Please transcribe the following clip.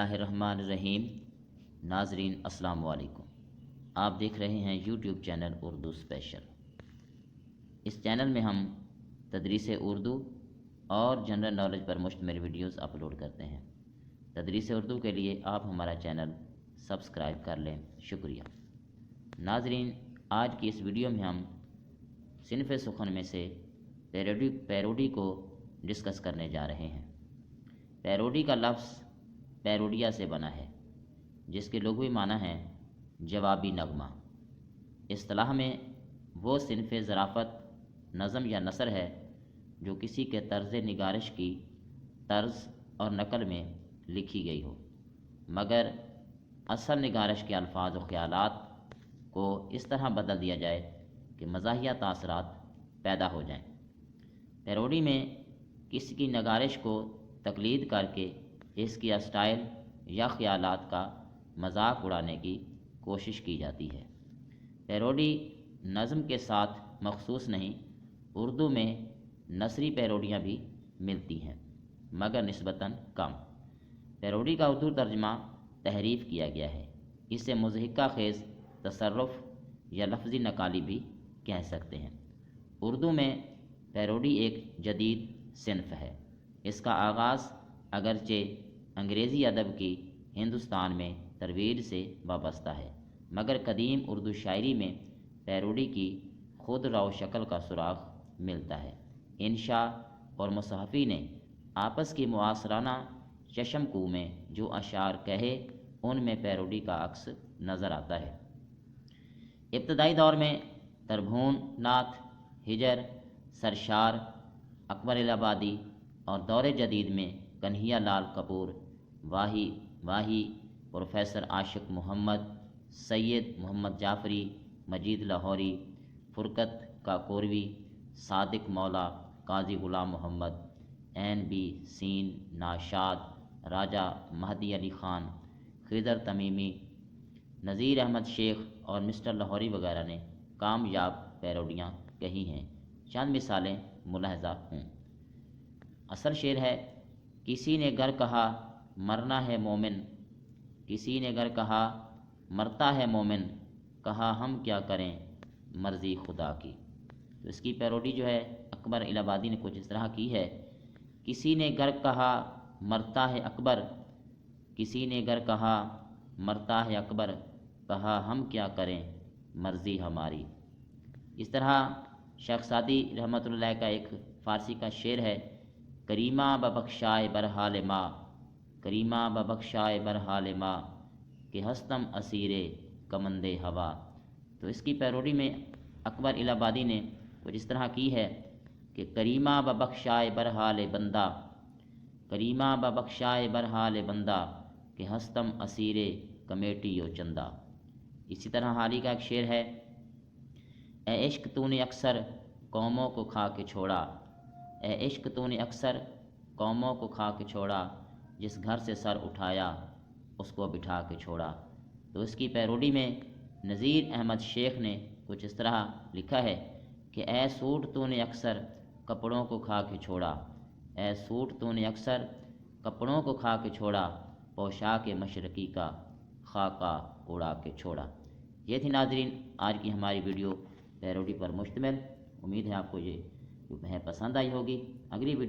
बिस्मिल्लाहिर्रहमानिर्रहीम। नाजरीन अस्सलाम वालेकुम। आप देख रहे हैं यूट्यूब चैनल उर्दू स्पेशल। इस चैनल में हम तदरीस उर्दू और जनरल नॉलेज पर मुश्तमिल वीडियोस अपलोड करते हैं। तदरीस उर्दू के लिए आप हमारा चैनल सब्सक्राइब कर लें, शुक्रिया। नाजरीन, आज की इस वीडियो में हम सिनफ़ सुखन में से पैरोडी को डिस्कस करने जा रहे हैं। पैरोडी का लफ्ज़ पैरोडिया से बना है, जिसके लुग़वी माना है जवाबी नगमा। इस्तिलाह में वो सिनफ़ ज़राफ़त, नज़म या नसर है जो किसी के तर्ज़ निगारिश की तर्ज़ और नकल में लिखी गई हो, मगर असल निगारिश के अल्फाज और ख़यालात को इस तरह बदल दिया जाए कि मज़ाहिया तासरात पैदा हो जाएं। पैरोडी में किसी की निगारिश को तकलीद करके इसकी स्टाइल या ख़यालात का मजाक उड़ाने की कोशिश की जाती है। पैरोडी नज़म के साथ मखसूस नहीं, उर्दू में नसरी पैरोडियाँ भी मिलती हैं, मगर निस्बतन कम। पैरोडी का उर्दू तर्जमा तहरीफ़ किया गया है। इसे मुज़हिका ख़ेज़ तसर्रुफ़ या लफ्ज़ी नकाली भी कह सकते हैं। उर्दू में पैरोडी एक जदीद सिन्फ़ है। इसका आगाज़ अगरचे अंग्रेज़ी अदब की हिंदुस्तान में तरवीज से वाबस्ता है, मगर कदीम उर्दू शायरी में पैरोडी की खुद रव शक्ल का सुराग मिलता है। इंशा और मुसहफ़ी ने आपस की मुआसराना चशमकू में जो अशार कहे, उनमें पैरोडी का अक्स नज़र आता है। इब्तदाई दौर में तरभून नाथ, हिजर, सरशार, अकबर इलाहाबादी और दौर जदीद में कन्हैया लाल कपूर, वाही, प्रोफेसर आशिक मोहम्मद, सैयद मोहम्मद जाफ़री, मजीद लाहौरी, फ़ुरकत काकोरवी, सादिक मौला, काजी ग़ुलाम मोहम्मद, NB सीन, नाशाद, राजा महदी अली ख़ान, खिज़र तमीमी, नज़ीर अहमद शेख और मिस्टर लाहौरी वगैरह ने कामयाब पैरोडियाँ कही हैं। चंद मिसालें मुलाहज़ा हूँ। असल शेर है, किसी ने गर कहा मरना है मोमिन, किसी ने गर कहा मरता है मोमिन, कहा हम क्या करें मर्ज़ी खुदा की। तो इसकी पैरोडी जो है अकबर इलाहाबादी ने कुछ इस तरह की है। किसी ने गर कहा मरता है अकबर, किसी ने गर कहा मरता है अकबर, कहा हम क्या करें मर्ज़ी हमारी। इस तरह शेख सादी रहमतुल्लाह का एक फ़ारसी का शेर है, करीमा बबख्शाए बरहाल माँ, करीमा बबख्शाए बरहाल माँ, कि हस्तम असीरे कमंदे हवा। तो इसकी पैरोडी में अकबर इलाहाबादी ने कुछ इस तरह की है कि करीमा बबख्शाए बरहाल बंदा, करीमा बबख्शाए बरहाल बंदा, कि हस्तम असीरे कमेटी यो चंदा। इसी तरह हाली का एक शेर है, ए इश्क तूने अक्सर कौमों को खा के छोड़ा, ए इश्क तूने अक्सर कौमों को खा के छोड़ा, जिस घर से सर उठाया उसको बिठा के छोड़ा। तो इसकी पैरोडी में नज़ीर अहमद शेख ने कुछ इस तरह लिखा है कि ए सूट तूने अक्सर कपड़ों को खा के छोड़ा, ए सूट तूने अक्सर कपड़ों को खा के छोड़ा, पोशाक मशरक़ी का खाका उड़ा के छोड़ा। ये थी नाजरीन आज की हमारी वीडियो पैरोडी पर मुश्तमिल। उम्मीद है आपको ये पसंद आई होगी। अगली वीडियो